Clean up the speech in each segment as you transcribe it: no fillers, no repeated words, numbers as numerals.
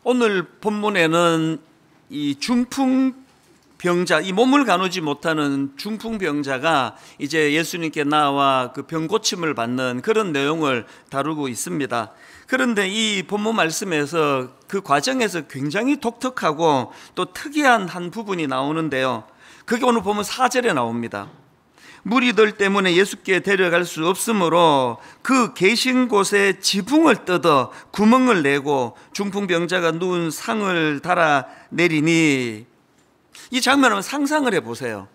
오늘 본문에는 이 중풍병자, 이 몸을 가누지 못하는 중풍병자가 이제 예수님께 나와 그 병 고침을 받는 그런 내용을 다루고 있습니다. 그런데 이 본문 말씀에서 그 과정에서 굉장히 독특하고 또 특이한 한 부분이 나오는데요. 그게 오늘 보면 4절에 나옵니다. 무리들 때문에 예수께 데려갈 수 없으므로 그 계신 곳에 지붕을 뜯어 구멍을 내고 중풍병자가 누운 상을 달아 내리니, 이 장면을 한번 상상을 해보세요.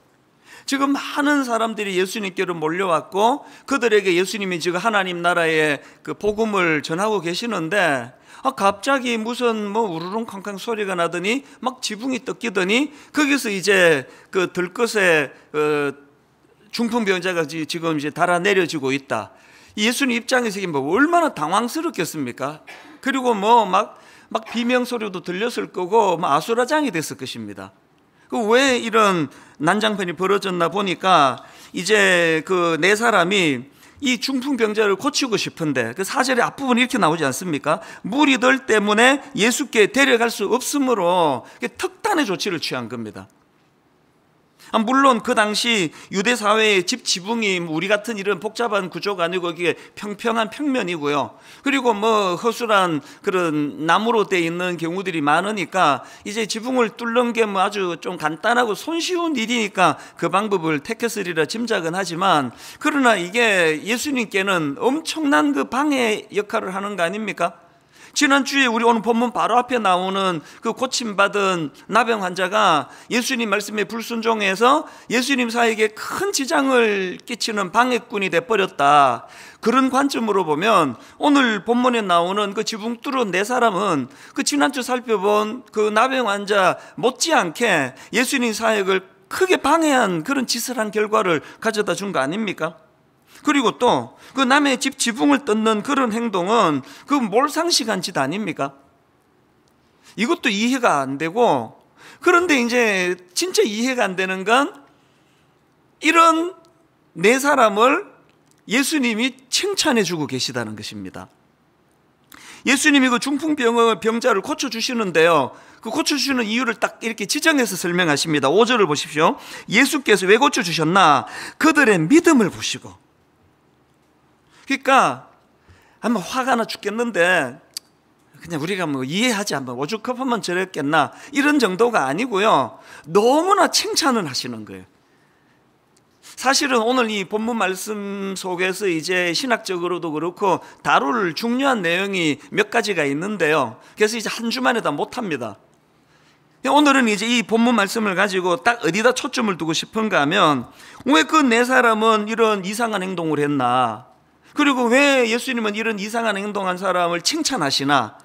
지금 많은 사람들이 예수님께로 몰려왔고 그들에게 예수님이 지금 하나님 나라의 그 복음을 전하고 계시는데 갑자기 무슨 우르릉 쾅쾅 소리가 나더니 막 지붕이 뜯기더니 거기서 이제 그 들것에 중풍병자가 지금 이제 달아 내려지고 있다. 예수님 입장에서 이게 얼마나 당황스럽겠습니까? 그리고 막 비명 소리도 들렸을 거고 아수라장이 됐을 것입니다. 왜 이런 난장판이 벌어졌나 보니까 이제 그 네 사람이 이 중풍병자를 고치고 싶은데 그 4절의 앞부분이 이렇게 나오지 않습니까? 무리들 때문에 예수께 데려갈 수 없으므로 특단의 조치를 취한 겁니다. 물론 그 당시 유대 사회의 집 지붕이 우리 같은 이런 복잡한 구조가 아니고 이게 평평한 평면이고요. 그리고 허술한 그런 나무로 되어 있는 경우들이 많으니까 이제 지붕을 뚫는 게 아주 좀 간단하고 손쉬운 일이니까 그 방법을 택했으리라 짐작은 하지만, 그러나 이게 예수님께는 엄청난 그 방해 역할을 하는 거 아닙니까? 지난주에 우리 오늘 본문 바로 앞에 나오는 그 고침받은 나병 환자가 예수님 말씀에 불순종해서 예수님 사에게 큰 지장을 끼치는 방해꾼이 돼버렸다. 그런 관점으로 보면 오늘 본문에 나오는 그 지붕 뚫은 네 사람은 그 지난주 살펴본 그 나병 환자 못지않게 예수님 사역을 크게 방해한 그런 짓을 한 결과를 가져다 준 거 아닙니까? 그리고 또 그 남의 집 지붕을 뜯는 그런 행동은 그 몰상식한 짓 아닙니까? 이것도 이해가 안 되고, 그런데 이제 진짜 이해가 안 되는 건 이런 네 사람을 예수님이 칭찬해 주고 계시다는 것입니다. 예수님이 그 중풍병자를 고쳐주시는데요, 그 고쳐주시는 이유를 딱 이렇게 지정해서 설명하십니다. 5절을 보십시오. 예수께서 왜 고쳐주셨나? 그들의 믿음을 보시고. 그러니까 한번 화가 나 죽겠는데 그냥 우리가 이해하지, 한번 오죽하면 한번 저랬겠나, 이런 정도가 아니고요, 너무나 칭찬을 하시는 거예요. 사실은 오늘 이 본문 말씀 속에서 이제 신학적으로도 그렇고 다룰 중요한 내용이 몇 가지가 있는데요, 그래서 이제 한 주만에 다 못합니다. 오늘은 이제 이 본문 말씀을 가지고 딱 어디다 초점을 두고 싶은가 하면, 왜 그 네 사람은 이런 이상한 행동을 했나, 그리고 왜 예수님은 이런 이상한 행동한 사람을 칭찬하시나,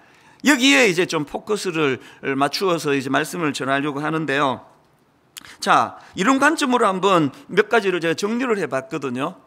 여기에 이제 좀 포커스를 맞추어서 이제 말씀을 전하려고 하는데요. 자, 이런 관점으로 한번 몇 가지를 제가 정리를 해봤거든요.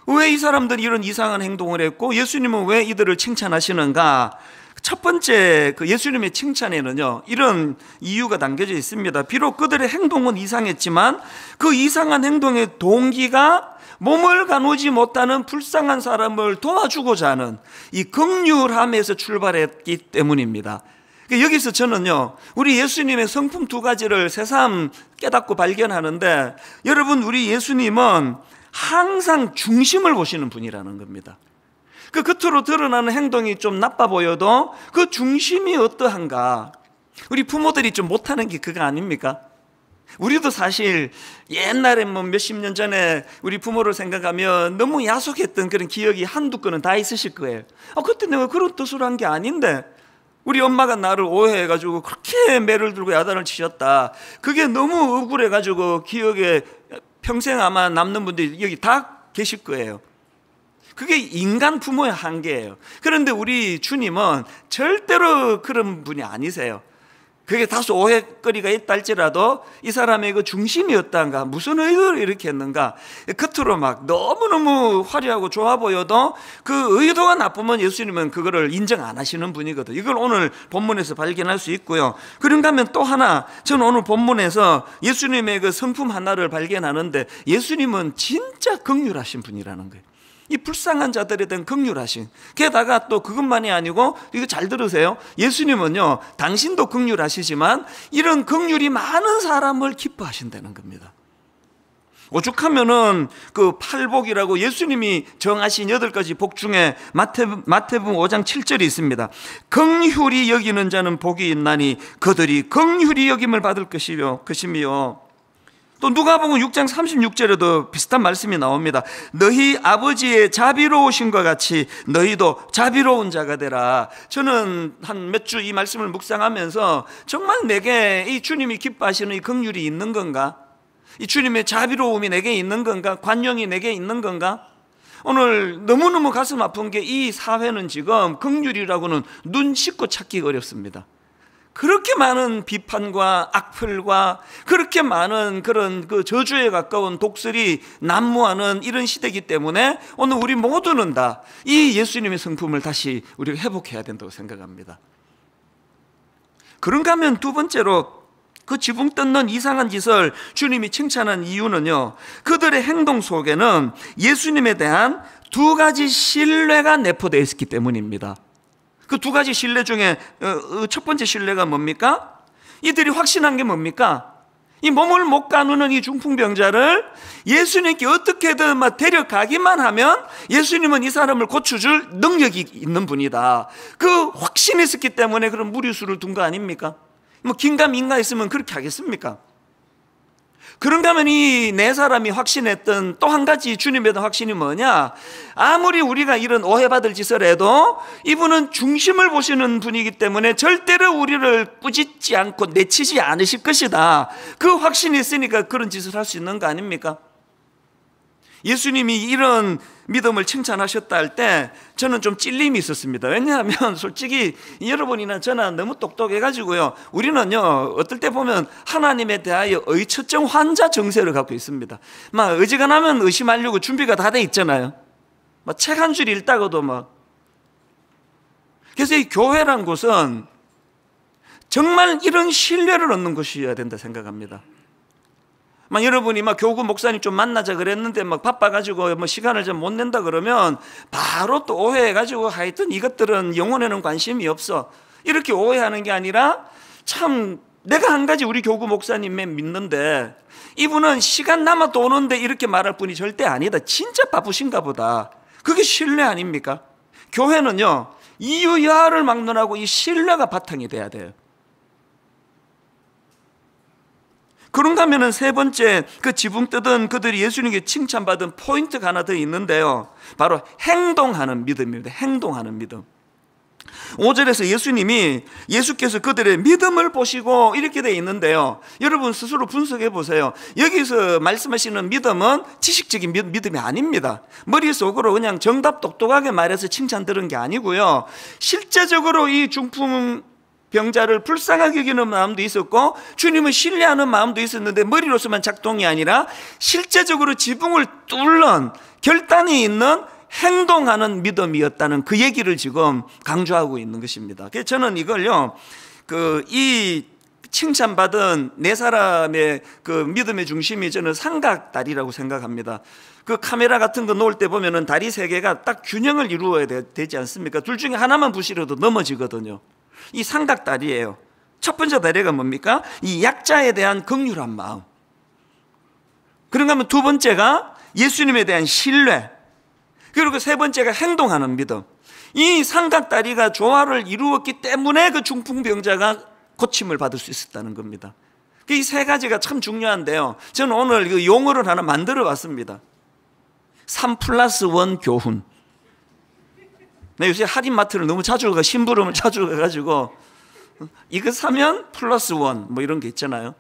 왜 이 사람들이 이런 이상한 행동을 했고 예수님은 왜 이들을 칭찬하시는가? 첫 번째, 그 예수님의 칭찬에는요, 이런 이유가 담겨져 있습니다. 비록 그들의 행동은 이상했지만 그 이상한 행동의 동기가 몸을 가누지 못하는 불쌍한 사람을 도와주고자 하는 이 긍휼함에서 출발했기 때문입니다. 여기서 저는요, 우리 예수님의 성품 두 가지를 새삼 깨닫고 발견하는데, 여러분, 우리 예수님은 항상 중심을 보시는 분이라는 겁니다. 그 겉으로 드러나는 행동이 좀 나빠 보여도 그 중심이 어떠한가. 우리 부모들이 좀 못하는 게 그거 아닙니까? 우리도 사실 옛날에 몇십 년 전에 우리 부모를 생각하면 너무 야속했던 그런 기억이 한두 건은 다 있으실 거예요. 그때 내가 그런 뜻으로 한 게 아닌데 우리 엄마가 나를 오해해가지고 그렇게 매를 들고 야단을 치셨다. 그게 너무 억울해가지고 기억에 평생 아마 남는 분들이 여기 다 계실 거예요. 그게 인간 부모의 한계예요. 그런데 우리 주님은 절대로 그런 분이 아니세요. 그게 다소 오해거리가 있다 할지라도 이 사람의 그 중심이 어떤가, 무슨 의도를 이렇게 했는가, 겉으로 막 너무너무 화려하고 좋아 보여도 그 의도가 나쁘면 예수님은 그거를 인정 안 하시는 분이거든요. 이걸 오늘 본문에서 발견할 수 있고요. 그런가 하면 또 하나, 저는 오늘 본문에서 예수님의 그 성품 하나를 발견하는데, 예수님은 진짜 긍휼하신 분이라는 거예요. 이 불쌍한 자들에 대한 긍휼하심. 게다가 또 그것만이 아니고, 이거 잘 들으세요. 예수님은요, 당신도 긍휼하시지만 이런 긍휼이 많은 사람을 기뻐하신다는 겁니다. 오죽하면은 그 팔복이라고 예수님이 정하신 8가지 복 중에 마태복음 5장 7절이 있습니다. 긍휼히 여기는 자는 복이 있나니 그들이 긍휼히 여김을 받을 것이며 또 누가복음 6장 36절에도 비슷한 말씀이 나옵니다. 너희 아버지의 자비로우신 것 같이 너희도 자비로운 자가 되라. 저는 한 몇 주 이 말씀을 묵상하면서 정말 내게 이 주님이 기뻐하시는 이 긍휼이 있는 건가? 이 주님의 자비로움이 내게 있는 건가? 관용이 내게 있는 건가? 오늘 너무너무 가슴 아픈 게 이 사회는 지금 긍휼이라고는 눈 씻고 찾기 어렵습니다. 그렇게 많은 비판과 악플과 그렇게 많은 그런 그 저주에 가까운 독설이 난무하는 이런 시대이기 때문에 오늘 우리 모두는 다 이 예수님의 성품을 다시 우리가 회복해야 된다고 생각합니다. 그런가 하면 두 번째로 그 지붕 뜯는 이상한 짓을 주님이 칭찬한 이유는요, 그들의 행동 속에는 예수님에 대한 2가지 신뢰가 내포되어 있었기 때문입니다. 그 2가지 신뢰 중에 첫 번째 신뢰가 뭡니까? 이들이 확신한 게 뭡니까? 이 몸을 못 가누는 이 중풍병자를 예수님께 어떻게든 막 데려가기만 하면 예수님은 이 사람을 고쳐줄 능력이 있는 분이다. 그 확신이 있었기 때문에 그런 무리수를 둔 거 아닙니까? 뭐 긴가민가 있으면 그렇게 하겠습니까? 그런가 하면 이 4사람이 확신했던 또 한 가지 주님에 대한 확신이 뭐냐? 아무리 우리가 이런 오해받을 짓을 해도 이분은 중심을 보시는 분이기 때문에 절대로 우리를 꾸짖지 않고 내치지 않으실 것이다. 그 확신이 있으니까 그런 짓을 할 수 있는 거 아닙니까? 예수님이 이런 믿음을 칭찬하셨다 할 때 저는 좀 찔림이 있었습니다. 왜냐하면 솔직히 여러분이나 저나 너무 똑똑해가지고요, 우리는요 어떨 때 보면 하나님에 대하여 의처증 환자 정세를 갖고 있습니다. 막 어지간하면 의심하려고 준비가 다 돼 있잖아요. 막 책 한 줄 읽다가도 막. 그래서 이 교회란 곳은 정말 이런 신뢰를 얻는 곳이어야 된다 생각합니다. 막 여러분이 막 교구 목사님 좀 만나자 그랬는데 막 바빠가지고 뭐 시간을 좀 못 낸다 그러면 바로 또 오해해가지고 하여튼 이것들은 영혼에는 관심이 없어, 이렇게 오해하는 게 아니라, 참 내가 한 가지 우리 교구 목사님에 믿는데 이분은 시간 남아도 오는데 이렇게 말할 분이 절대 아니다. 진짜 바쁘신가 보다. 그게 신뢰 아닙니까? 교회는요 이유야를 막론하고 이 신뢰가 바탕이 돼야 돼요. 그런가 하면은 세 번째, 그 지붕 뜯은 그들이 예수님께 칭찬받은 포인트가 하나 더 있는데요, 바로 행동하는 믿음입니다. 행동하는 믿음. 5절에서 예수께서 그들의 믿음을 보시고 이렇게 되어 있는데요, 여러분 스스로 분석해 보세요. 여기서 말씀하시는 믿음은 지식적인 믿음이 아닙니다. 머릿속으로 그냥 정답 똑똑하게 말해서 칭찬 들은 게 아니고요, 실제적으로 이 중풍 병자를 불쌍하게 여기는 마음도 있었고 주님을 신뢰하는 마음도 있었는데 머리로서만 작동이 아니라 실제적으로 지붕을 뚫는 결단이 있는 행동하는 믿음이었다는 그 얘기를 지금 강조하고 있는 것입니다. 그래서 저는 이걸요, 이 칭찬받은 4사람의 그 믿음의 중심이 저는 삼각다리라고 생각합니다. 그 카메라 같은 거 놓을 때 보면은 다리 3개가 딱 균형을 이루어야 되지 않습니까? 둘 중에 하나만 부실어도 넘어지거든요. 이 삼각다리예요. 첫 번째 다리가 뭡니까? 이 약자에 대한 긍휼한 마음. 그런가 하면 두 번째가 예수님에 대한 신뢰. 그리고 세 번째가 행동하는 믿음. 이 삼각다리가 조화를 이루었기 때문에 그 중풍병자가 고침을 받을 수 있었다는 겁니다. 이 3가지가 참 중요한데요, 저는 오늘 그 용어를 하나 만들어 봤습니다. 3+1 교훈. 요새 할인마트를 너무 자주 가, 심부름을 자주 가가지고 이거 사면 +1 뭐 이런 게 있잖아요.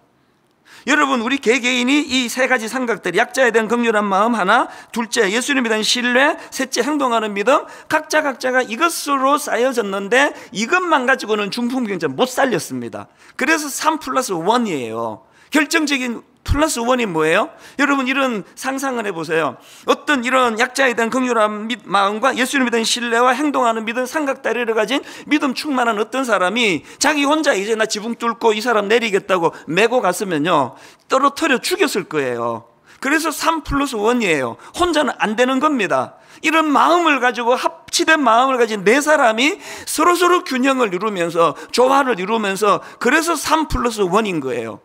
여러분, 우리 개개인이 이 3가지 삼각다리, 약자에 대한 긍휼한 마음 하나, 둘째 예수님에 대한 신뢰, 셋째 행동하는 믿음, 각자가 이것으로 쌓여졌는데 이것만 가지고는 중풍병자 못 살렸습니다. 그래서 3+1이에요. 결정적인 +1이 뭐예요? 여러분, 이런 상상을 해보세요. 어떤 이런 약자에 대한 긍휼한 마음과 예수님에 대한 신뢰와 행동하는 믿음, 삼각다리를 가진 믿음 충만한 어떤 사람이 자기 혼자 이제 나 지붕 뚫고 이 사람 내리겠다고 메고 갔으면요 떨어뜨려 죽였을 거예요. 그래서 3 플러스 1이에요. 혼자는 안 되는 겁니다. 이런 마음을 가지고, 합치된 마음을 가진 네 사람이 서로서로 균형을 이루면서, 조화를 이루면서, 그래서 3 플러스 1인 거예요.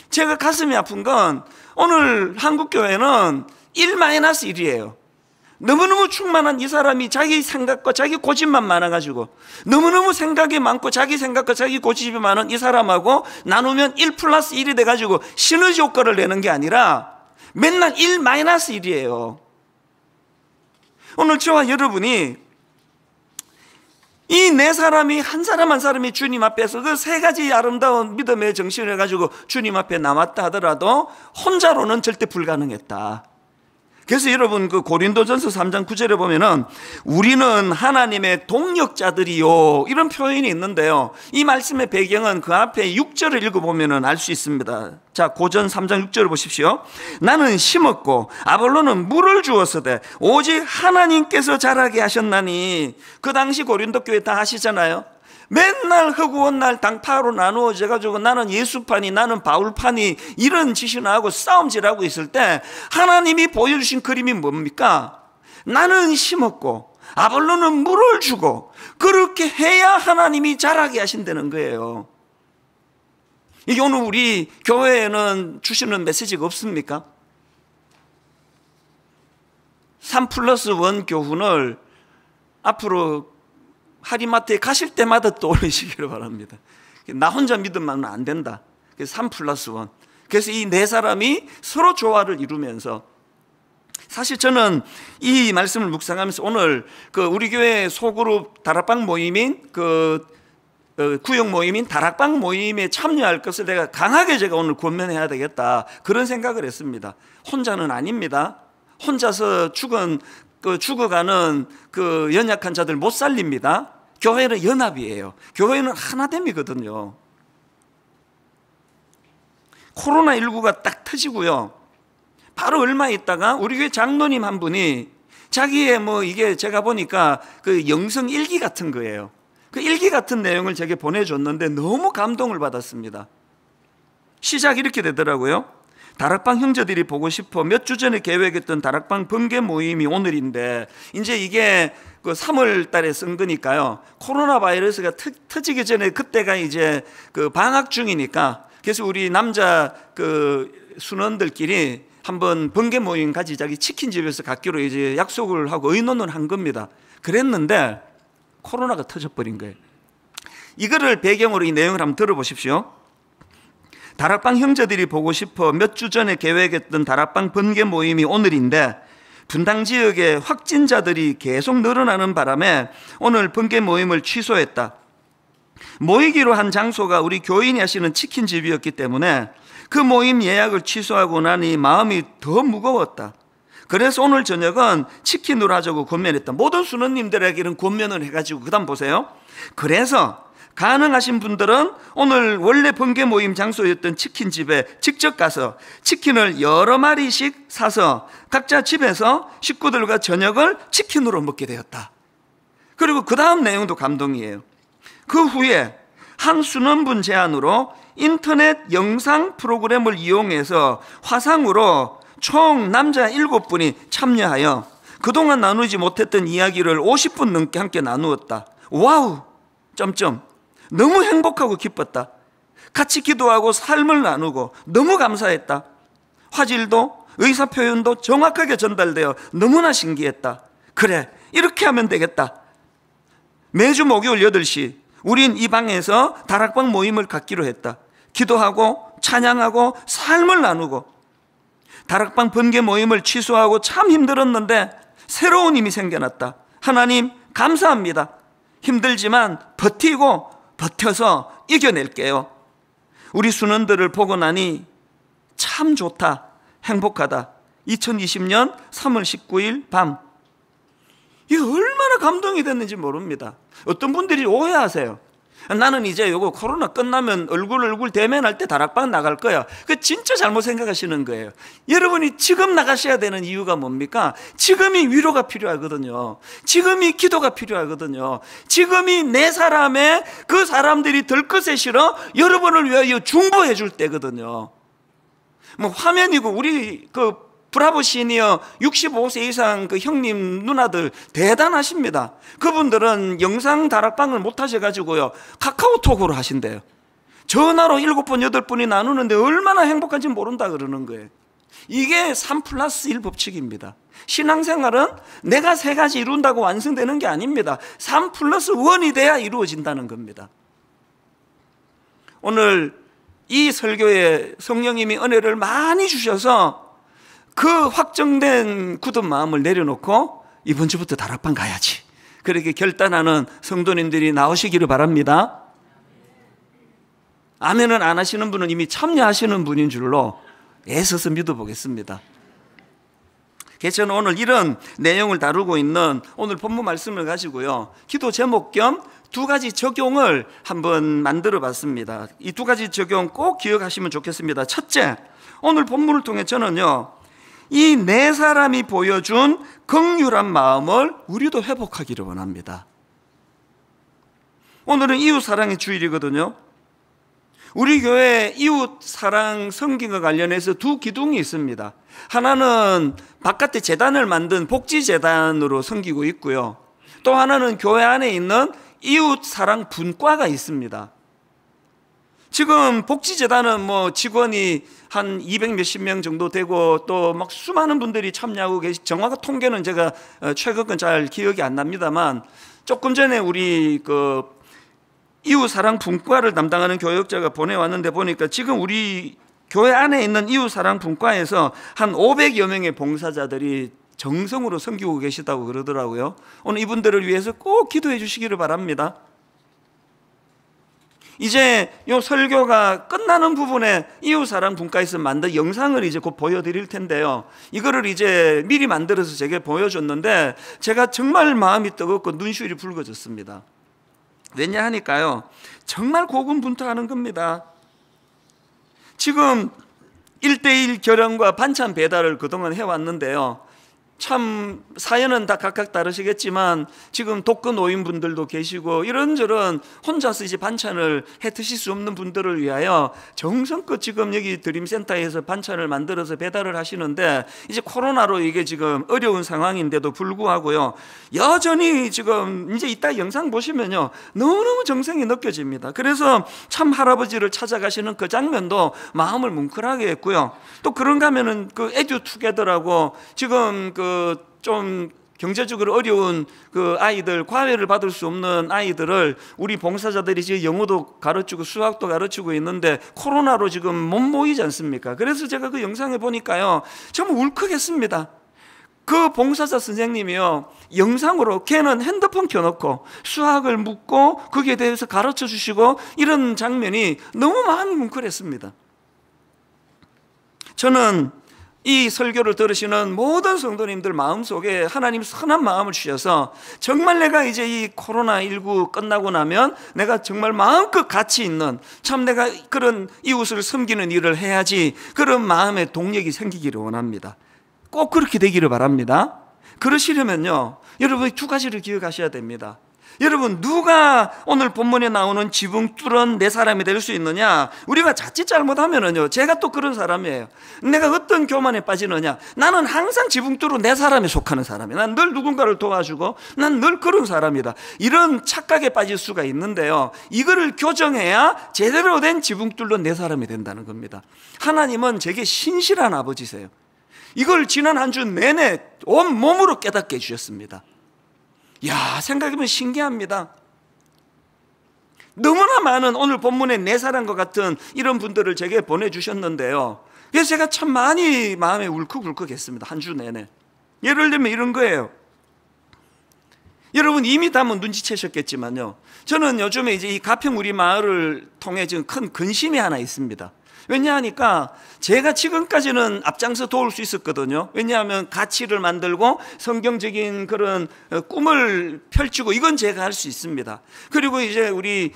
제가 가슴이 아픈 건 오늘 한국교회는 1-1이에요. 너무너무 충만한 이 사람이 자기 생각과 자기 고집만 많아가지고, 너무너무 생각이 많고 자기 생각과 자기 고집이 많은 이 사람하고 나누면 1 플러스 1이 돼가지고 시너지 효과를 내는 게 아니라 맨날 1-1이에요. 오늘 저와 여러분이 이 네 사람이 한 사람 한 사람이 주님 앞에서 그 세 가지 아름다운 믿음의 정신을 가지고 주님 앞에 남았다 하더라도 혼자로는 절대 불가능했다. 그래서 여러분 그 고린도전서 3장 9절에 보면은 우리는 하나님의 동역자들이요, 이런 표현이 있는데요, 이 말씀의 배경은 그 앞에 6절을 읽어보면은 알 수 있습니다. 자, 고전 3장 6절을 보십시오. 나는 심었고 아볼로는 물을 주었으되 오직 하나님께서 자라게 하셨나니. 그 당시 고린도 교회 다 아시잖아요. 맨날 허구한 날 당파로 나누어져 가지고 나는 예수파니 나는 바울파니 이런 짓이나 하고 싸움질하고 있을 때 하나님이 보여주신 그림이 뭡니까? 나는 심었고 아볼로는 물을 주고, 그렇게 해야 하나님이 자라게 하신다는 거예요. 이게 오늘 우리 교회에는 주시는 메시지가 없습니까? 3 플러스 1 교훈을 앞으로 하리마트에 가실 때마다 떠올리시기를 바랍니다. 나 혼자 믿으면 안 된다. 3 플러스 1. 그래서 이 네 사람이 서로 조화를 이루면서, 사실 저는 이 말씀을 묵상하면서 오늘 그 우리 교회 소그룹 다락방 모임인 구역 모임인 다락방 모임에 참여할 것을 내가 강하게 제가 오늘 권면해야 되겠다, 그런 생각을 했습니다. 혼자는 아닙니다. 혼자서 죽어가는 그 연약한 자들 못 살립니다. 교회는 연합이에요. 교회는 하나됨이거든요. 코로나19가 딱 터지고요, 바로 얼마 있다가 우리 교회 장로님 한 분이 자기의 이게 제가 보니까 그 영성 일기 같은 거예요. 그 일기 같은 내용을 제게 보내줬는데 너무 감동을 받았습니다. 시작이 이렇게 되더라고요. 다락방 형제들이 보고 싶어 몇 주 전에 계획했던 다락방 번개 모임이 오늘인데, 이제 이게 그 3월 달에 쓴 거니까요, 코로나 바이러스가 터지기 전에 그때가 이제 그 방학 중이니까, 그래서 우리 남자 그 순원들끼리 한번 번개 모임 가지자기 치킨집에서 갖기로 이제 약속을 하고 의논을 한 겁니다. 그랬는데 코로나가 터져버린 거예요. 이거를 배경으로 이 내용을 한번 들어보십시오. 다락방 형제들이 보고 싶어 몇 주 전에 계획했던 다락방 번개 모임이 오늘인데, 분당 지역에 확진자들이 계속 늘어나는 바람에 오늘 번개 모임을 취소했다. 모이기로 한 장소가 우리 교인이 하시는 치킨집이었기 때문에 그 모임 예약을 취소하고 나니 마음이 더 무거웠다. 그래서 오늘 저녁은 치킨으로 하자고 권면했다. 모든 순원님들에게는 권면을 해가지고, 그 다음 보세요. 그래서 가능하신 분들은 오늘 원래 번개 모임 장소였던 치킨집에 직접 가서 치킨을 여러 마리씩 사서 각자 집에서 식구들과 저녁을 치킨으로 먹게 되었다. 그리고 그 다음 내용도 감동이에요. 그 후에 한 순원분 제안으로 인터넷 영상 프로그램을 이용해서 화상으로 총 남자 7분이 참여하여 그동안 나누지 못했던 이야기를 50분 넘게 함께 나누었다. 와우! 너무 행복하고 기뻤다. 같이 기도하고 삶을 나누고 너무 감사했다. 화질도 의사표현도 정확하게 전달되어 너무나 신기했다. 그래, 이렇게 하면 되겠다. 매주 목요일 8시 우린 이 방에서 다락방 모임을 갖기로 했다. 기도하고 찬양하고 삶을 나누고. 다락방 번개 모임을 취소하고 참 힘들었는데 새로운 힘이 생겨났다. 하나님 감사합니다. 힘들지만 버텨서 이겨낼게요. 우리 순원들을 보고 나니 참 좋다, 행복하다. 2020년 3월 19일 밤. 이게 얼마나 감동이 됐는지 모릅니다. 어떤 분들이 오해하세요. 나는 이제 요거 코로나 끝나면 얼굴 대면할 때 다락방 나갈 거야. 그 진짜 잘못 생각하시는 거예요. 여러분이 지금 나가셔야 되는 이유가 뭡니까? 지금이 위로가 필요하거든요. 지금이 기도가 필요하거든요. 지금이 내 사람의 그 사람들이 들 것에 실어 여러분을 위하여 중보해 줄 때거든요. 뭐 화면이고 우리 그 브라보 시니어 65세 이상 그 형님 누나들 대단하십니다. 그분들은 영상 다락방을 못 하셔가지고요 카카오톡으로 하신대요. 전화로 7번 8번이 나누는데 얼마나 행복한지 모른다 그러는 거예요. 이게 3+1 법칙입니다. 신앙생활은 내가 3가지 이룬다고 완성되는 게 아닙니다. 3+1이 돼야 이루어진다는 겁니다. 오늘 이 설교에 성령님이 은혜를 많이 주셔서 그 확정된 굳은 마음을 내려놓고 이번 주부터 다락방 가야지 그렇게 결단하는 성도님들이 나오시기를 바랍니다. 아멘은 안 하시는 분은 이미 참여하시는 분인 줄로 애써서 믿어보겠습니다. 그래서 저는 오늘 이런 내용을 다루고 있는 오늘 본문 말씀을 가지고요 기도 제목 겸 2가지 적용을 한번 만들어 봤습니다. 이 2가지 적용 꼭 기억하시면 좋겠습니다. 첫째, 오늘 본문을 통해 저는요 이 네 사람이 보여준 긍휼한 마음을 우리도 회복하기를 원합니다. 오늘은 이웃사랑의 주일이거든요. 우리 교회 이웃사랑 섬김과 관련해서 2 기둥이 있습니다. 하나는 바깥에 재단을 만든 복지재단으로 섬기고 있고요, 또 하나는 교회 안에 있는 이웃사랑 분과가 있습니다. 지금 복지재단은 뭐 직원이 한 200 몇십 명 정도 되고 또 막 수많은 분들이 참여하고 정확한 통계는 제가 최근 건 잘 기억이 안 납니다만 조금 전에 우리 그 이웃사랑 분과를 담당하는 교역자가 보내왔는데 보니까 지금 우리 교회 안에 있는 이웃사랑 분과에서 한 500여 명의 봉사자들이 정성으로 섬기고 계시다고 그러더라고요. 오늘 이분들을 위해서 꼭 기도해 주시기를 바랍니다. 이제 이 설교가 끝나는 부분에 이웃사랑 분과에서 만든 영상을 이제 곧 보여드릴 텐데요, 이거를 이제 미리 만들어서 제게 보여줬는데 제가 정말 마음이 뜨겁고 눈시울이 붉어졌습니다. 왜냐 하니까요 정말 고군분투하는 겁니다. 지금 1:1 결혼과 반찬 배달을 그동안 해왔는데요, 참 사연은 다 각각 다르시겠지만 지금 독거 노인분들도 계시고 이런저런 혼자서 이제 반찬을 해 드실 수 없는 분들을 위하여 정성껏 지금 여기 드림센터에서 반찬을 만들어서 배달을 하시는데, 이제 코로나로 이게 지금 어려운 상황인데도 불구하고요 여전히 지금 이제 이따 영상 보시면요 너무너무 정성이 느껴집니다. 그래서 참 할아버지를 찾아가시는 그 장면도 마음을 뭉클하게 했고요, 또 그런가 하면은 그 에듀투게더라고 지금 그 좀 경제적으로 어려운 그 아이들, 과외를 받을 수 없는 아이들을 우리 봉사자들이 지금 영어도 가르치고 수학도 가르치고 있는데 코로나로 지금 못 모이지 않습니까? 그래서 제가 그 영상에 보니까요 정말 울컥했습니다. 그 봉사자 선생님이요 영상으로 걔는 핸드폰 켜놓고 수학을 묻고 거기에 대해서 가르쳐 주시고 이런 장면이 너무 마음이 뭉클했습니다. 저는 이 설교를 들으시는 모든 성도님들 마음속에 하나님 선한 마음을 주셔서 정말 내가 이제 이 코로나19 끝나고 나면 내가 정말 마음껏 가치 있는, 참 내가 그런 이웃을 섬기는 일을 해야지, 그런 마음의 동력이 생기기를 원합니다. 꼭 그렇게 되기를 바랍니다. 그러시려면요 여러분 2가지를 기억하셔야 됩니다. 여러분, 누가 오늘 본문에 나오는 지붕 뚫은 네 사람이 될 수 있느냐? 우리가 자칫 잘못하면은요, 제가 또 그런 사람이에요. 내가 어떤 교만에 빠지느냐? 나는 항상 지붕 뚫은 네 사람에 속하는 사람이야. 난 늘 누군가를 도와주고 난 늘 그런 사람이다. 이런 착각에 빠질 수가 있는데요, 이거를 교정해야 제대로 된 지붕 뚫는 네 사람이 된다는 겁니다. 하나님은 제게 신실한 아버지세요. 이걸 지난 한 주 내내 온 몸으로 깨닫게 해주셨습니다. 야, 생각해보면 신기합니다. 너무나 많은 오늘 본문의 네 사람과 같은 이런 분들을 제게 보내주셨는데요, 그래서 제가 참 많이 마음에 울컥울컥했습니다. 한 주 내내. 예를 들면 이런 거예요. 여러분 이미 다 뭐 눈치채셨겠지만요, 저는 요즘에 이제 이 가평 우리 마을을 통해 지금 큰 근심이 하나 있습니다. 왜냐하니까 제가 지금까지는 앞장서 도울 수 있었거든요. 왜냐하면 가치를 만들고 성경적인 그런 꿈을 펼치고 이건 제가 할 수 있습니다. 그리고 이제 우리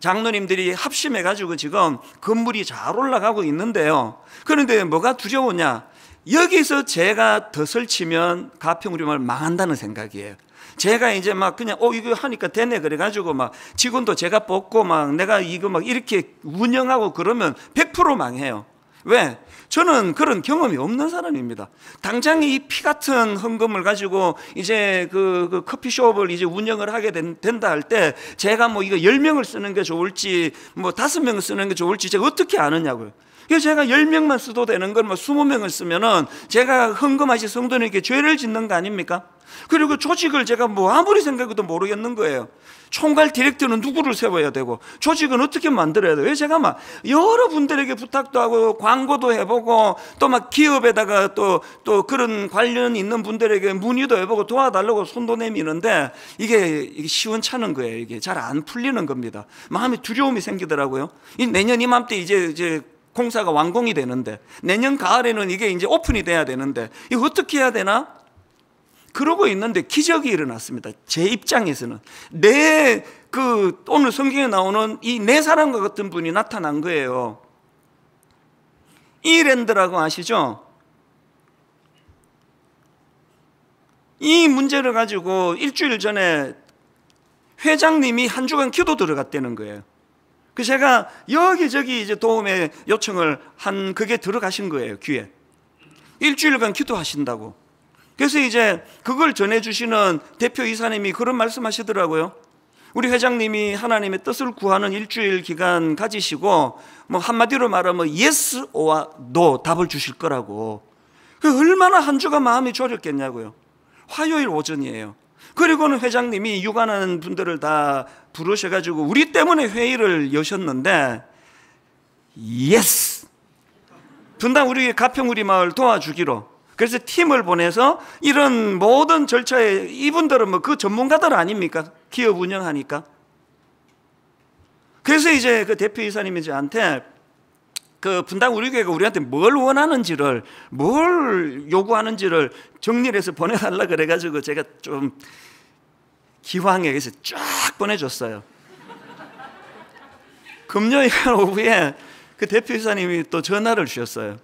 장로님들이 합심해가지고 지금 건물이 잘 올라가고 있는데요, 그런데 뭐가 두려우냐? 여기서 제가 더 설치면 가평 우리 마을 망한다는 생각이에요. 제가 이제 막 그냥 이거 하니까 되네 그래가지고 막 직원도 제가 뽑고 막 내가 이거 막 이렇게 운영하고 그러면 100% 망해요. 왜? 저는 그런 경험이 없는 사람입니다. 당장 이 피 같은 헌금을 가지고 이제 그 커피숍을 이제 운영을 하게 된다 할 때 제가 뭐 이거 10명을 쓰는 게 좋을지 뭐 5명을 쓰는 게 좋을지 제가 어떻게 아느냐고요. 그래서 제가 10명만 써도 되는 걸 뭐 20명을 쓰면은 제가 헌금하신 성도님께 죄를 짓는 거 아닙니까? 그리고 조직을 제가 뭐 아무리 생각해도 모르겠는 거예요. 총괄 디렉터는 누구를 세워야 되고 조직은 어떻게 만들어야 돼요? 제가 막 여러분들에게 부탁도 하고 광고도 해보고 또 막 기업에다가 또 그런 관련 있는 분들에게 문의도 해보고 도와달라고 손도 내미는데 이게 시원찮은 거예요. 이게 잘 안 풀리는 겁니다. 마음에 두려움이 생기더라고요. 내년 이맘때 이제 공사가 완공이 되는데 내년 가을에는 이게 이제 오픈이 돼야 되는데 이거 어떻게 해야 되나? 그러고 있는데 기적이 일어났습니다. 제 입장에서는 오늘 성경에 나오는 이 네 사람과 같은 분이 나타난 거예요. 이랜드라고 아시죠? 이 문제를 가지고 일주일 전에 회장님이 한 주간 기도 들어갔다는 거예요. 그래서 제가 여기저기 이제 도움의 요청을 한 그게 들어가신 거예요, 귀에. 일주일간 기도하신다고. 그래서 이제 그걸 전해주시는 대표이사님이 그런 말씀 하시더라고요. 우리 회장님이 하나님의 뜻을 구하는 일주일 기간 가지시고 뭐 한마디로 말하면 yes or no 답을 주실 거라고. 얼마나 한 주가 마음이 졸였겠냐고요. 화요일 오전이에요. 그리고는 회장님이 육아하는 분들을 다 부르셔가지고 우리 때문에 회의를 여셨는데 yes! 분당 우리 가평우리 마을 도와주기로. 그래서 팀을 보내서 이런 모든 절차에 이분들은 뭐 그 전문가들 아닙니까? 기업 운영하니까. 그래서 이제 그 대표이사님이 저한테 그 분당 우리 교회가 우리한테 뭘 원하는지를 뭘 요구하는지를 정리를 해서 보내달라 그래가지고 제가 좀 기왕에 해서 쫙 보내줬어요. 금요일 오후에 그 대표이사님이 또 전화를 주셨어요.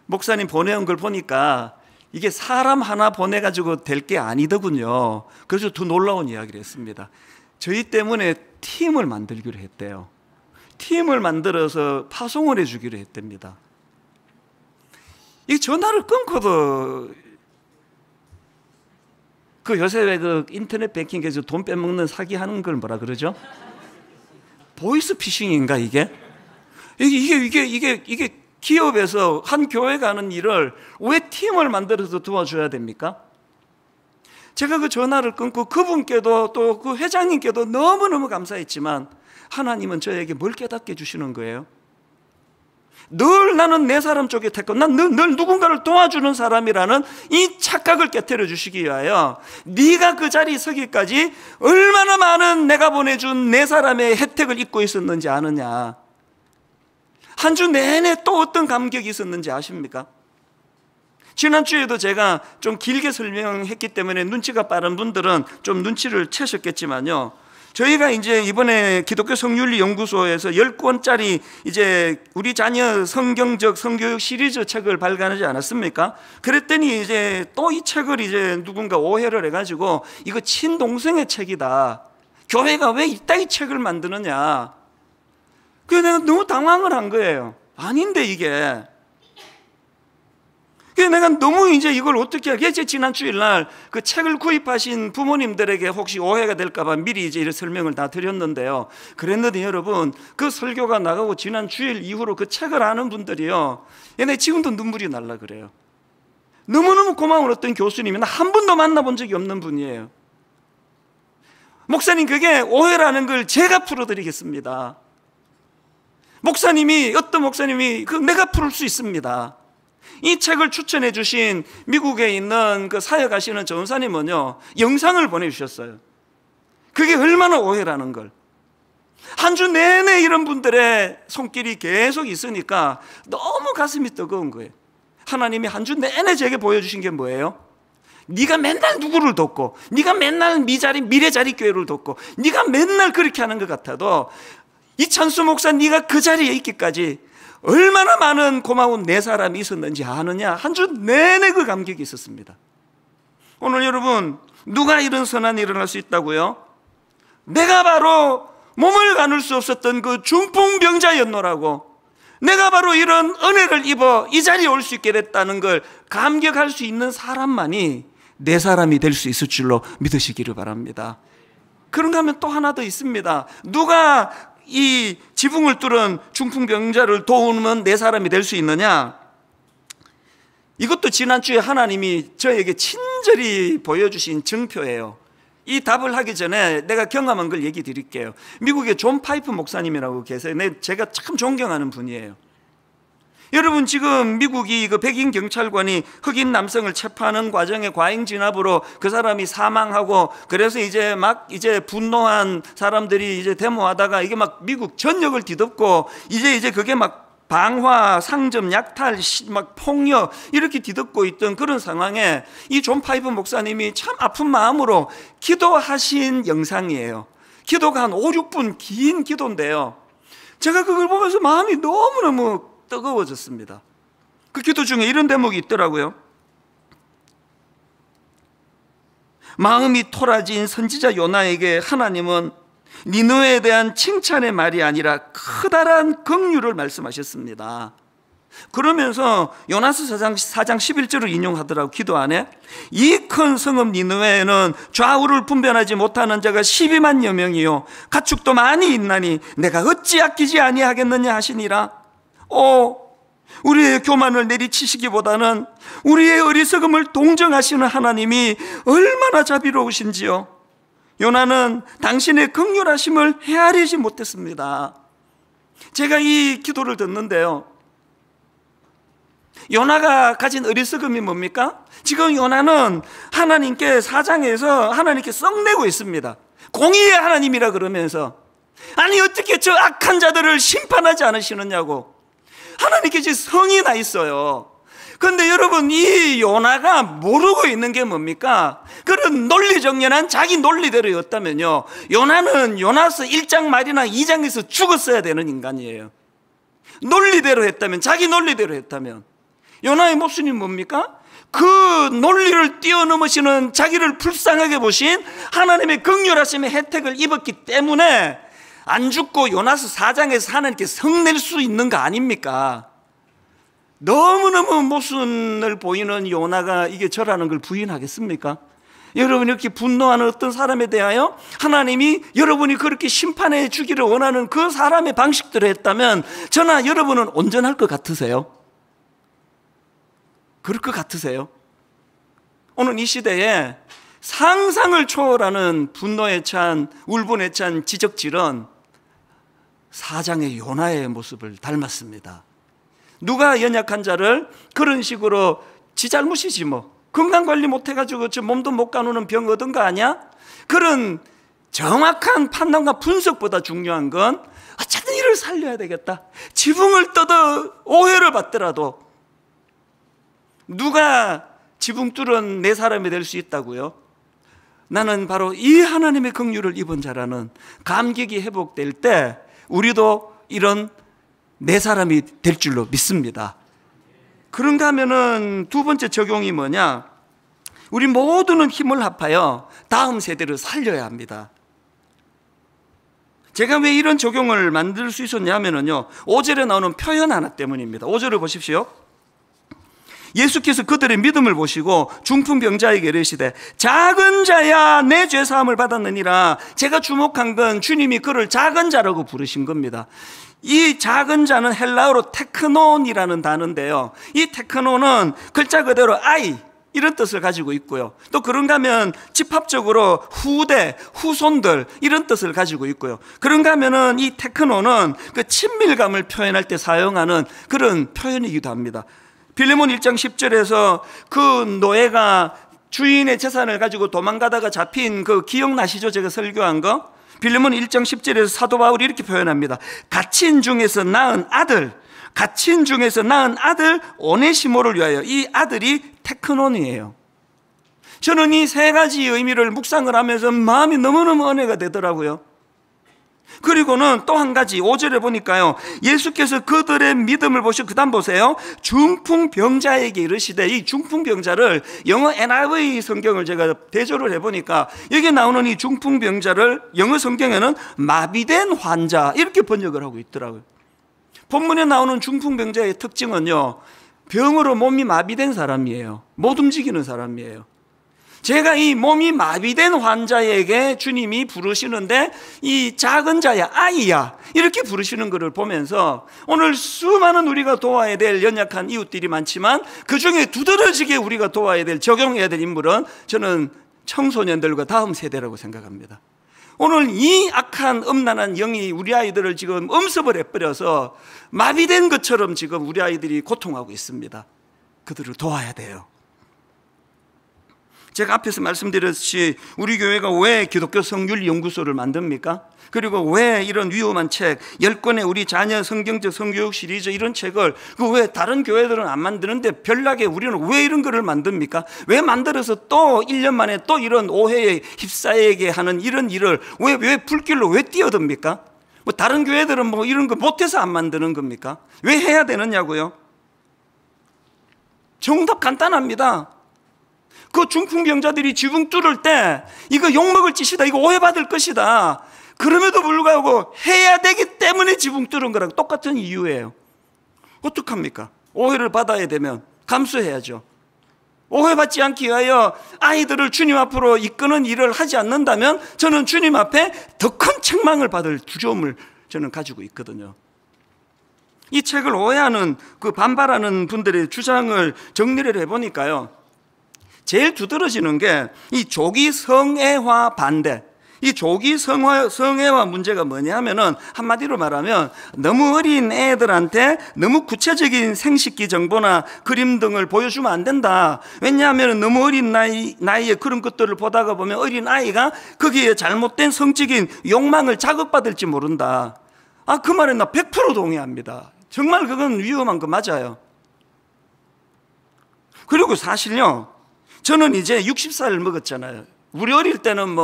목사님 보내온 걸 보니까 이게 사람 하나 보내가지고 될 게 아니더군요. 그래서 더 놀라운 이야기를 했습니다. 저희 때문에 팀을 만들기로 했대요. 팀을 만들어서 파송을 해주기로 했답니다. 이 전화를 끊고도 그 요새 왜 그 인터넷 뱅킹에서 돈 빼먹는 사기하는 걸 뭐라 그러죠? 보이스 피싱인가 이게? 이게 기업에서 한 교회가 하는 일을 왜 팀을 만들어서 도와줘야 됩니까? 제가 그 전화를 끊고 그분께도 또 그 회장님께도 너무너무 감사했지만 하나님은 저에게 뭘 깨닫게 해주시는 거예요? 늘 나는 내 사람 쪽에 택고 난 늘 누군가를 도와주는 사람이라는 이 착각을 깨트려 주시기 위하여 네가 그 자리에 서기까지 얼마나 많은 내가 보내준 내 사람의 혜택을 잊고 있었는지 아느냐. 한 주 내내 또 어떤 감격이 있었는지 아십니까? 지난주에도 제가 좀 길게 설명했기 때문에 눈치가 빠른 분들은 좀 눈치를 채셨겠지만요. 저희가 이제 이번에 기독교 성윤리 연구소에서 10권짜리 이제 우리 자녀 성경적 성교육 시리즈 책을 발간하지 않았습니까? 그랬더니 이제 또 이 책을 이제 누군가 오해를 해가지고 이거 친동생의 책이다. 교회가 왜 이따위 책을 만드느냐. 그래서 내가 너무 당황을 한 거예요. 아닌데 이게. 그래서 내가 너무 이제 이걸 어떻게 하게. 지난 주일날 그 책을 구입하신 부모님들에게 혹시 오해가 될까봐 미리 이제 이런 설명을 다 드렸는데요. 그랬는데 여러분, 그 설교가 나가고 지난 주일 이후로 그 책을 아는 분들이요. 얘네 지금도 눈물이 날라 그래요. 너무너무 고마운 어떤 교수님이 나 한 번도 만나본 적이 없는 분이에요. 목사님, 그게 오해라는 걸 제가 풀어드리겠습니다. 어떤 목사님이 내가 풀을 수 있습니다. 이 책을 추천해 주신 미국에 있는 그 사역하시는 전사님은요, 영상을 보내주셨어요. 그게 얼마나 오해라는 걸. 한 주 내내 이런 분들의 손길이 계속 있으니까 너무 가슴이 뜨거운 거예요. 하나님이 한 주 내내 제게 보여주신 게 뭐예요? 네가 맨날 누구를 돕고, 네가 맨날 미래자리교회를 돕고, 네가 맨날 그렇게 하는 것 같아도 이찬수 목사 네가 그 자리에 있기까지 얼마나 많은 고마운 내 사람이 있었는지 아느냐. 한 주 내내 그 감격이 있었습니다. 오늘 여러분, 누가 이런 선한 일을 할 수 있다고요? 내가 바로 몸을 가눌 수 없었던 그 중풍병자였노라고. 내가 바로 이런 은혜를 입어 이 자리에 올 수 있게 됐다는 걸 감격할 수 있는 사람만이 내 사람이 될 수 있을 줄로 믿으시기를 바랍니다. 그런가 하면 또 하나 더 있습니다. 누가 이 지붕을 뚫은 중풍병자를 도우면 내 사람이 될 수 있느냐? 이것도 지난주에 하나님이 저에게 친절히 보여주신 증표예요. 이 답을 하기 전에 내가 경험한 걸 얘기 드릴게요. 미국의 존 파이프 목사님이라고 계세요. 제가 참 존경하는 분이에요. 여러분, 지금 미국이 그 백인 경찰관이 흑인 남성을 체포하는 과정에 과잉 진압으로 그 사람이 사망하고, 그래서 이제 분노한 사람들이 이제 데모하다가 이게 막 미국 전역을 뒤덮고, 이제 그게 막 방화, 상점, 약탈, 막 폭력 이렇게 뒤덮고 있던 그런 상황에 이 존 파이프 목사님이 참 아픈 마음으로 기도하신 영상이에요. 기도가 한 5, 6분 긴 기도인데요, 제가 그걸 보면서 마음이 너무너무 뜨거워졌습니다. 그 기도 중에 이런 대목이 있더라고요. 마음이 토라진 선지자 요나에게 하나님은 니느웨에 대한 칭찬의 말이 아니라 커다란 긍휼을 말씀하셨습니다. 그러면서 요나서 4장 11절을 인용하더라고. 기도 안에 이 큰 성읍 니느웨에는 좌우를 분별하지 못하는 자가 12만여 명이요 가축도 많이 있나니 내가 어찌 아끼지 아니하겠느냐 하시니라. 우리의 교만을 내리치시기보다는 우리의 어리석음을 동정하시는 하나님이 얼마나 자비로우신지요. 요나는 당신의 긍휼하심을 헤아리지 못했습니다. 제가 이 기도를 듣는데요, 요나가 가진 어리석음이 뭡니까? 지금 요나는 하나님께 사장에서 하나님께 썩내고 있습니다. 공의의 하나님이라 그러면서, 아니 어떻게 저 악한 자들을 심판하지 않으시느냐고 하나님께 지금 성이 나 있어요. 그런데 여러분, 이 요나가 모르고 있는 게 뭡니까? 그런 논리정연한 자기 논리대로였다면요, 요나는 요나서 1장 말이나 2장에서 죽었어야 되는 인간이에요. 논리대로 했다면, 자기 논리대로 했다면. 요나의 모순이 뭡니까? 그 논리를 뛰어넘으시는, 자기를 불쌍하게 보신 하나님의 긍휼하심의 혜택을 입었기 때문에 안 죽고 요나서 4장에서 하나님께 성낼 수 있는 거 아닙니까? 너무너무 모순을 보이는 요나가 이게 저라는 걸 부인하겠습니까? 여러분, 이렇게 분노하는 어떤 사람에 대하여 하나님이 여러분이 그렇게 심판해 주기를 원하는 그 사람의 방식대로 했다면 저나 여러분은 온전할 것 같으세요? 그럴 것 같으세요? 오늘 이 시대에 상상을 초월하는 분노에 찬, 울분에 찬 지적질은 4장의 요나의 모습을 닮았습니다. 누가 연약한 자를 그런 식으로 지 잘못이지 뭐, 건강관리 못해가지고 저 몸도 못 가누는 병 얻은 거 아니야? 그런 정확한 판단과 분석보다 중요한 건 어쨌든 이를 살려야 되겠다, 지붕을 뜯어 오해를 받더라도 누가 지붕 뚫은 내 사람이 될 수 있다고요? 나는 바로 이 하나님의 긍휼을 입은 자라는 감격이 회복될 때 우리도 이런 내 사람이 될 줄로 믿습니다. 그런가 하면은 두 번째 적용이 뭐냐? 우리 모두는 힘을 합하여 다음 세대를 살려야 합니다. 제가 왜 이런 적용을 만들 수 있었냐면요, 5절에 나오는 표현 하나 때문입니다. 5절을 보십시오. 예수께서 그들의 믿음을 보시고 중풍병자에게 이르시되 작은 자야 내 죄사함을 받았느니라. 제가 주목한 건 주님이 그를 작은 자라고 부르신 겁니다. 이 작은 자는 헬라어로 테크논이라는 단어인데요, 이 테크논은 글자 그대로 아이 이런 뜻을 가지고 있고요, 또 그런가 하면 집합적으로 후대, 후손들 이런 뜻을 가지고 있고요, 그런가 하면은 이 테크논은 그 친밀감을 표현할 때 사용하는 그런 표현이기도 합니다. 빌레몬 1장 10절에서 그 노예가 주인의 재산을 가지고 도망가다가 잡힌 그 기억나시죠? 제가 설교한 거. 빌레몬 1장 10절에서 사도 바울이 이렇게 표현합니다. 갇힌 중에서 낳은 아들 오네시모를 위하여. 이 아들이 테크논이에요. 저는 이 세 가지 의미를 묵상을 하면서 마음이 너무너무 은혜가 되더라고요. 그리고는 또 한 가지 5절에 보니까요, 예수께서 그들의 믿음을 보시고, 그 다음 보세요, 중풍병자에게 이르시되, 이 중풍병자를 영어 NIV 성경을 제가 대조를 해보니까 여기 나오는 이 중풍병자를 영어 성경에는 마비된 환자 이렇게 번역을 하고 있더라고요. 본문에 나오는 중풍병자의 특징은요, 병으로 몸이 마비된 사람이에요. 못 움직이는 사람이에요. 제가 이 몸이 마비된 환자에게 주님이 부르시는데 이 작은 자야, 아이야, 이렇게 부르시는 것을 보면서 오늘 수많은 우리가 도와야 될 연약한 이웃들이 많지만 그중에 두드러지게 우리가 도와야 될, 적용해야 될 인물은 저는 청소년들과 다음 세대라고 생각합니다. 오늘 이 악한 음란한 영이 우리 아이들을 지금 엄습을 해버려서 마비된 것처럼 지금 우리 아이들이 고통하고 있습니다. 그들을 도와야 돼요. 제가 앞에서 말씀드렸듯이 우리 교회가 왜 기독교 성률 연구소를 만듭니까? 그리고 왜 이런 위험한 책 10권의 우리 자녀 성경적 성교육 시리즈 이런 책을 왜 다른 교회들은 안 만드는데 별나게 우리는 왜 이런 거를 만듭니까? 왜 만들어서 또 1년 만에 또 이런 오해에 휩싸이게 하는 이런 일을 왜 불길로 왜 뛰어듭니까? 뭐 다른 교회들은 뭐 이런 거 못해서 안 만드는 겁니까? 왜 해야 되느냐고요? 정답 간단합니다. 그 중풍병자들이 지붕 뚫을 때 이거 욕먹을 짓이다, 이거 오해받을 것이다, 그럼에도 불구하고 해야 되기 때문에 지붕 뚫은 거랑 똑같은 이유예요. 어떡합니까? 오해를 받아야 되면 감수해야죠. 오해받지 않기 위하여 아이들을 주님 앞으로 이끄는 일을 하지 않는다면 저는 주님 앞에 더 큰 책망을 받을 두려움을 저는 가지고 있거든요. 이 책을 오해하는, 그 반발하는 분들의 주장을 정리를 해보니까요, 제일 두드러지는 게 이 조기 성애화 반대. 이 조기 성애화 문제가 뭐냐면은 한마디로 말하면 너무 어린 애들한테 너무 구체적인 생식기 정보나 그림 등을 보여주면 안 된다. 왜냐하면 너무 어린 나이에 그런 것들을 보다가 보면 어린 아이가 거기에 잘못된 성적인 욕망을 자극받을지 모른다. 그 말에 나 100% 동의합니다. 정말 그건 위험한 거 맞아요. 그리고 사실요, 저는 이제 60살을 먹었잖아요. 우리 어릴 때는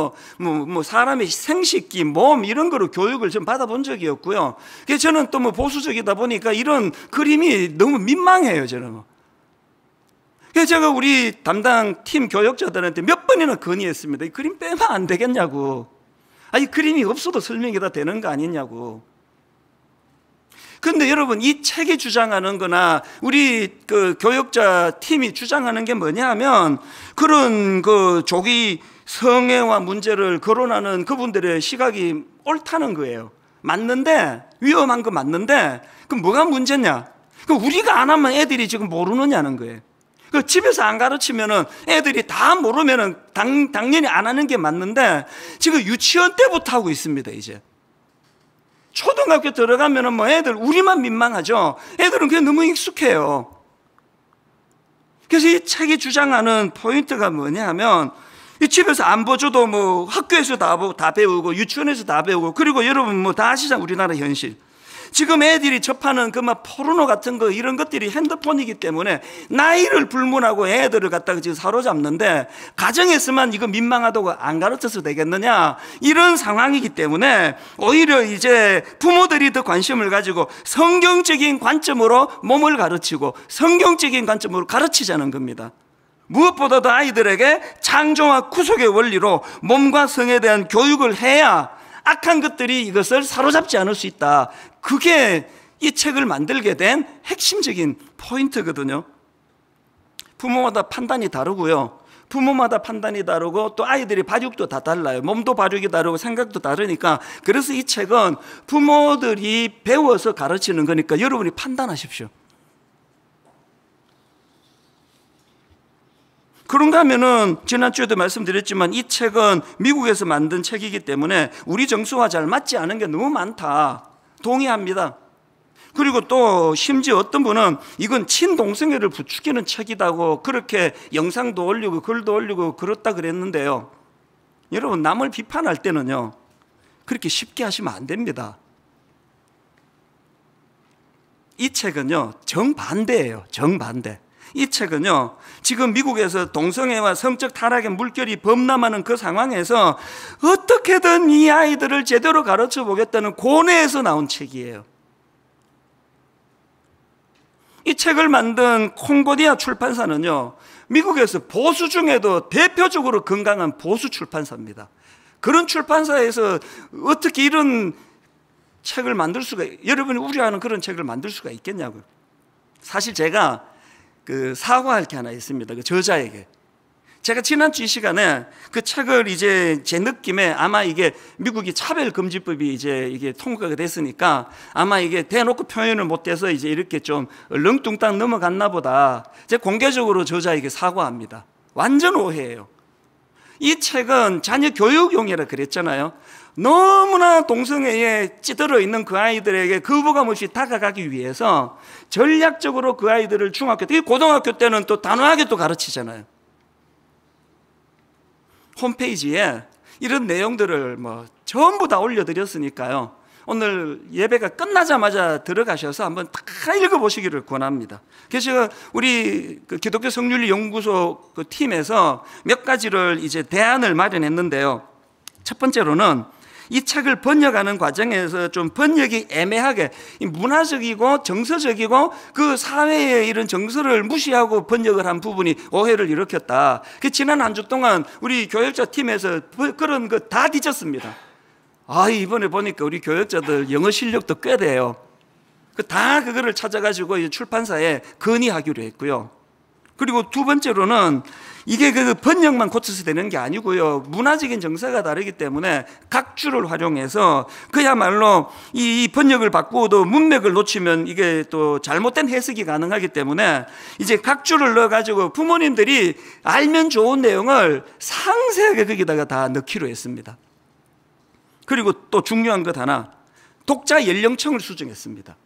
사람의 생식기, 몸 이런 거로 교육을 좀 받아본 적이 없고요. 그래서 저는 또 보수적이다 보니까 이런 그림이 너무 민망해요, 저는. 그래서 제가 우리 담당 팀 교역자들한테 몇 번이나 건의했습니다. 이 그림 빼면 안 되겠냐고. 이 그림이 없어도 설명이 다 되는 거 아니냐고. 근데 여러분, 이 책이 주장하는 거나 우리 그 교역자 팀이 주장하는 게 뭐냐 하면 그런 그 조기 성애화 문제를 거론하는 그분들의 시각이 옳다는 거예요. 맞는데, 위험한 거 맞는데, 그럼 뭐가 문제냐? 그럼 우리가 안 하면 애들이 지금 모르느냐는 거예요. 그 집에서 안 가르치면은 애들이 다 모르면은 당연히 안 하는 게 맞는데 지금 유치원 때부터 하고 있습니다, 이제. 초등학교 들어가면은 애들 우리만 민망하죠. 애들은 그게 너무 익숙해요. 그래서 이 책이 주장하는 포인트가 뭐냐 하면 이 집에서 안 보줘도 학교에서 다 배우고 유치원에서 다 배우고, 그리고 여러분 다 아시잖아요, 우리나라 현실. 지금 애들이 접하는 그 포르노 같은 거 이런 것들이 핸드폰이기 때문에 나이를 불문하고 애들을 갖다가 지금 사로잡는데 가정에서만 이거 민망하다고 안 가르쳐서 되겠느냐, 이런 상황이기 때문에 오히려 이제 부모들이 더 관심을 가지고 성경적인 관점으로 몸을 가르치고 성경적인 관점으로 가르치자는 겁니다. 무엇보다도 아이들에게 창조와 구속의 원리로 몸과 성에 대한 교육을 해야 악한 것들이 이것을 사로잡지 않을 수 있다. 그게 이 책을 만들게 된 핵심적인 포인트거든요. 부모마다 판단이 다르고요. 부모마다 판단이 다르고 또 아이들이 발육도 다 달라요. 몸도 발육이 다르고 생각도 다르니까, 그래서 이 책은 부모들이 배워서 가르치는 거니까 여러분이 판단하십시오. 그런가 하면은 지난주에도 말씀드렸지만 이 책은 미국에서 만든 책이기 때문에 우리 정서와 잘 맞지 않은 게 너무 많다. 동의합니다. 그리고 또 심지어 어떤 분은 이건 친동성애를 부추기는 책이다고 그렇게 영상도 올리고 글도 올리고 그렇다 그랬는데요. 여러분, 남을 비판할 때는요, 그렇게 쉽게 하시면 안 됩니다. 이 책은요, 정반대예요. 정반대. 이 책은요, 지금 미국에서 동성애와 성적 타락의 물결이 범람하는 그 상황에서 어떻게든 이 아이들을 제대로 가르쳐 보겠다는 고뇌에서 나온 책이에요. 이 책을 만든 콩고디아 출판사는요, 미국에서 보수 중에도 대표적으로 건강한 보수 출판사입니다. 그런 출판사에서 어떻게 이런 책을 만들 수가, 여러분이 우려하는 그런 책을 만들 수가 있겠냐고요. 사실 제가 사과할 게 하나 있습니다. 그 저자에게. 제가 지난주 이 시간에 그 책을 이제 제 느낌에 아마 이게 미국이 차별금지법이 이제 이게 통과가 됐으니까 아마 이게 대놓고 표현을 못해서 이제 이렇게 좀 렁뚱땅 넘어갔나 보다. 제가 공개적으로 저자에게 사과합니다. 완전 오해예요. 이 책은 자녀 교육용이라 그랬잖아요. 너무나 동성애에 찌들어 있는 그 아이들에게 거부감 없이 다가가기 위해서 전략적으로 그 아이들을 중학교 때, 고등학교 때는 또 단호하게 또 가르치잖아요. 홈페이지에 이런 내용들을 전부 다 올려드렸으니까요. 오늘 예배가 끝나자마자 들어가셔서 한번 다 읽어보시기를 권합니다. 그래서 제가 우리 기독교 성윤리 연구소 그 팀에서 몇 가지를 이제 대안을 마련했는데요. 첫 번째로는 이 책을 번역하는 과정에서 좀 번역이 애매하게 문화적이고 정서적이고 그 사회의 이런 정서를 무시하고 번역을 한 부분이 오해를 일으켰다. 지난 한 주 동안 우리 교역자 팀에서 그런 거 다 뒤졌습니다. 이번에 보니까 우리 교역자들 영어 실력도 꽤 돼요. 다 그거를 찾아가지고 출판사에 건의하기로 했고요. 그리고 두 번째로는 이게 그 번역만 고쳐서 되는 게 아니고요. 문화적인 정서가 다르기 때문에 각주를 활용해서 그야말로 이 번역을 바꾸어도 문맥을 놓치면 이게 또 잘못된 해석이 가능하기 때문에 이제 각주를 넣어가지고 부모님들이 알면 좋은 내용을 상세하게 거기다가 다 넣기로 했습니다. 그리고 또 중요한 것 하나, 독자 연령층을 수정했습니다.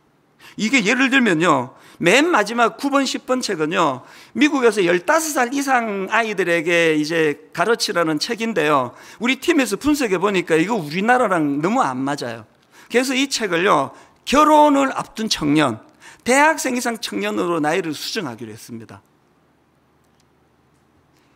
이게 예를 들면요, 맨 마지막 9번, 10번 책은요, 미국에서 15살 이상 아이들에게 이제 가르치라는 책인데요, 우리 팀에서 분석해 보니까 이거 우리나라랑 너무 안 맞아요. 그래서 이 책을요, 결혼을 앞둔 청년, 대학생 이상 청년으로 나이를 수정하기로 했습니다.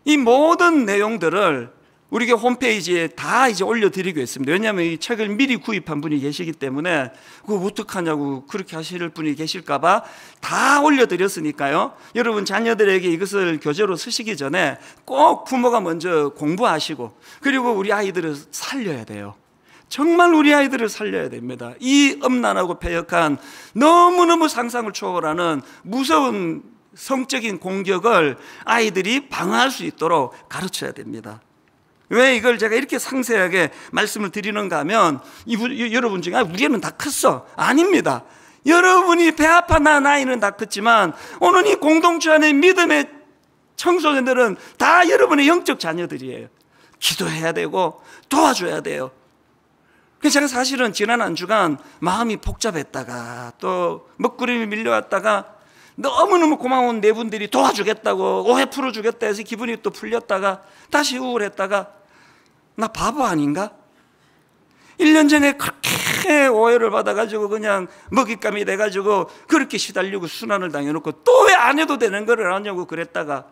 이 모든 내용들을 우리가 홈페이지에 다 이제 올려드리고 있습니다. 왜냐하면 이 책을 미리 구입한 분이 계시기 때문에 그거 어떡하냐고 그렇게 하실 분이 계실까봐 다 올려드렸으니까요. 여러분 자녀들에게 이것을 교재로 쓰시기 전에 꼭 부모가 먼저 공부하시고, 그리고 우리 아이들을 살려야 돼요. 정말 우리 아이들을 살려야 됩니다. 이 음란하고 패역한 너무너무 상상을 초월하는 무서운 성적인 공격을 아이들이 방어할 수 있도록 가르쳐야 됩니다. 왜 이걸 제가 이렇게 상세하게 말씀을 드리는가 하면 여러분 중에 우리 애는 다 컸어. 아닙니다. 여러분이 배 아파 나이는 다 컸지만 오늘 이 공동체 안에 믿음의 청소년들은 다 여러분의 영적 자녀들이에요. 기도해야 되고 도와줘야 돼요. 그래서 제가 사실은 지난 한 주간 마음이 복잡했다가 또 먹구름이 밀려왔다가 너무너무 고마운 네 분들이 도와주겠다고 오해 풀어주겠다 해서 기분이 또 풀렸다가 다시 우울했다가 나 바보 아닌가? 1년 전에 그렇게 오해를 받아가지고 그냥 먹잇감이 돼가지고 그렇게 시달리고 순환을 당해놓고 또 왜 안 해도 되는 거를 하냐고 그랬다가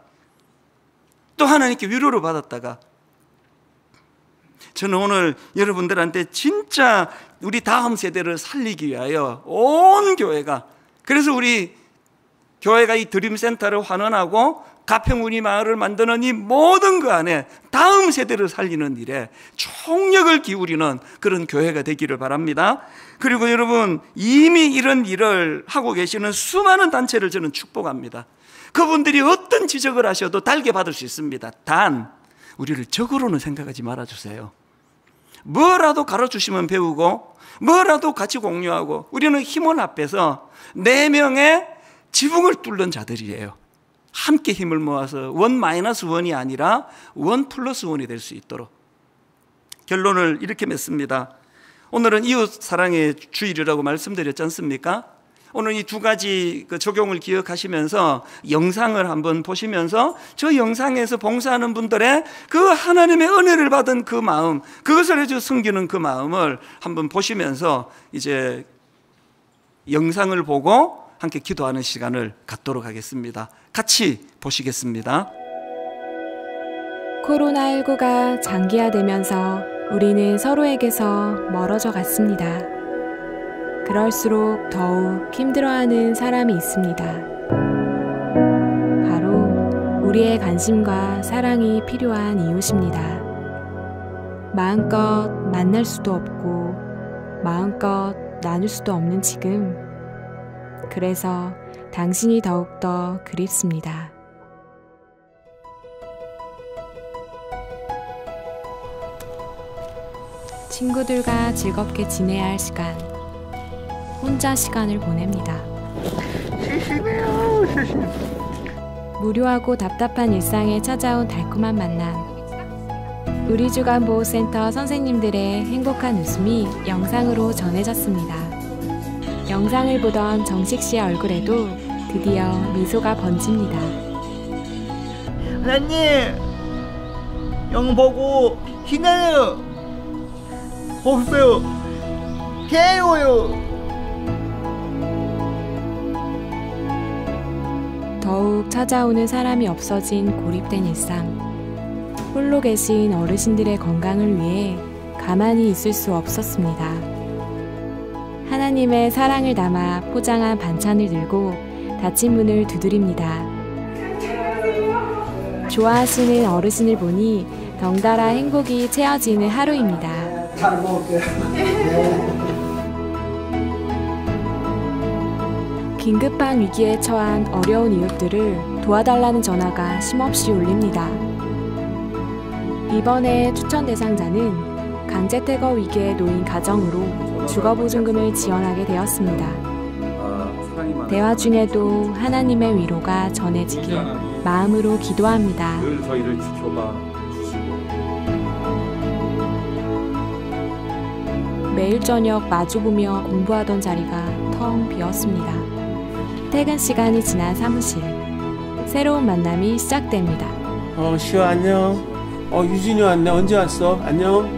또 하나님께 위로를 받았다가, 저는 오늘 여러분들한테 진짜 우리 다음 세대를 살리기 위하여 온 교회가, 그래서 우리 교회가 이 드림센터를 환원하고 가평우리 마을을 만드는 이 모든 그 안에 다음 세대를 살리는 일에 총력을 기울이는 그런 교회가 되기를 바랍니다. 그리고 여러분, 이미 이런 일을 하고 계시는 수많은 단체를 저는 축복합니다. 그분들이 어떤 지적을 하셔도 달게 받을 수 있습니다. 단 우리를 적으로는 생각하지 말아주세요. 뭐라도 가르쳐주시면 배우고 뭐라도 같이 공유하고, 우리는 힘원 앞에서 4명의 지붕을 뚫는 자들이에요. 함께 힘을 모아서 1-1이 아니라 1+1이 될 수 있도록. 결론을 이렇게 맺습니다. 오늘은 이웃 사랑의 주일이라고 말씀드렸지 않습니까? 오늘 이 두 가지 적용을 기억하시면서 영상을 한번 보시면서 저 영상에서 봉사하는 분들의 그 하나님의 은혜를 받은 그 마음, 그것을 해서 섬기는 그 마음을 한번 보시면서 이제 영상을 보고 함께 기도하는 시간을 갖도록 하겠습니다. 같이 보시겠습니다. 코로나19가 장기화되면서 우리는 서로에게서 멀어져 갔습니다. 그럴수록 더욱 힘들어하는 사람이 있습니다. 바로 우리의 관심과 사랑이 필요한 이웃입니다. 마음껏 만날 수도 없고 마음껏 나눌 수도 없는 지금. 그래서 당신이 더욱더 그립습니다. 친구들과 즐겁게 지내야 할 시간, 혼자 시간을 보냅니다. 무료하고 답답한 일상에 찾아온 달콤한 만남. 우리 주간 보호센터 선생님들의 행복한 웃음이 영상으로 전해졌습니다. 영상을 보던 정식 씨의 얼굴에도 드디어 미소가 번집니다. 하나님, 영 보고 힘내요. 없어요. 괴로워요. 더욱 찾아오는 사람이 없어진 고립된 일상. 홀로 계신 어르신들의 건강을 위해 가만히 있을 수 없었습니다. 하나님의 사랑을 담아 포장한 반찬을 들고 닫힌 문을 두드립니다. 좋아하시는 어르신을 보니 덩달아 행복이 채워지는 하루입니다. 잘 먹을게요. 긴급한 위기에 처한 어려운 이웃들을 도와달라는 전화가 쉼없이 울립니다. 이번에 추천 대상자는 강제퇴거 위기에 놓인 가정으로 주거보증금을 지원하게 되었습니다. 대화 중에도 하나님의 위로가 전해지길 마음으로 기도합니다. 늘 저희를 지켜봐 주시고 매일 저녁 마주보며 공부하던 자리가 텅 비었습니다. 퇴근 시간이 지난 사무실. 새로운 만남이 시작됩니다. 시호 안녕. 유진이 왔네. 언제 왔어? 안녕.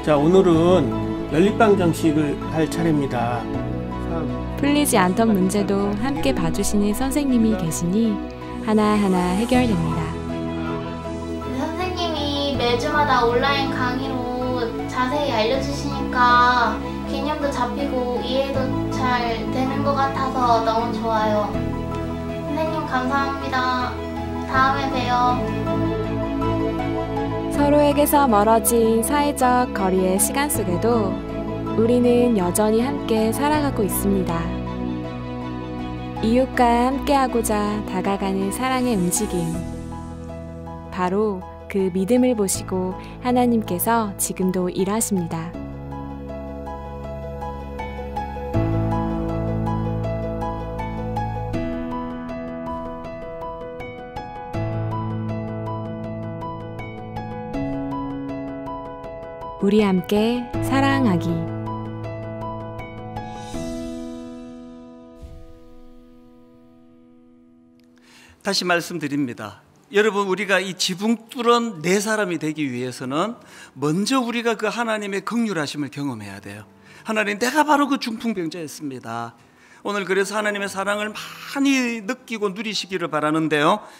자, 오늘은 연립방 정식을 할 차례입니다. 풀리지 않던 문제도 함께 봐주시는 선생님이 계시니 하나하나 해결됩니다. 선생님이 매주마다 온라인 강의로 자세히 알려주시니까 개념도 잡히고 이해도 잘 되는 것 같아서 너무 좋아요. 선생님 감사합니다. 다음에 봬요. 서로에게서 멀어진 사회적 거리의 시간 속에도 우리는 여전히 함께 살아가고 있습니다. 이웃과 함께하고자 다가가는 사랑의 움직임. 바로 그 믿음을 보시고 하나님께서 지금도 일하십니다. 우리 함께 사랑하기. 다시 말씀드립니다. 여러분, 우리가 이 지붕 뚫은 네 사람이 되기 위해서는 먼저 우리가 그 하나님의 긍휼하심을 경험해야 돼요. 하나님, 내가 바로 그 중풍병자였습니다. 오늘 그래서 하나님의 사랑을 많이 느끼고 누리시기를 바라는데요.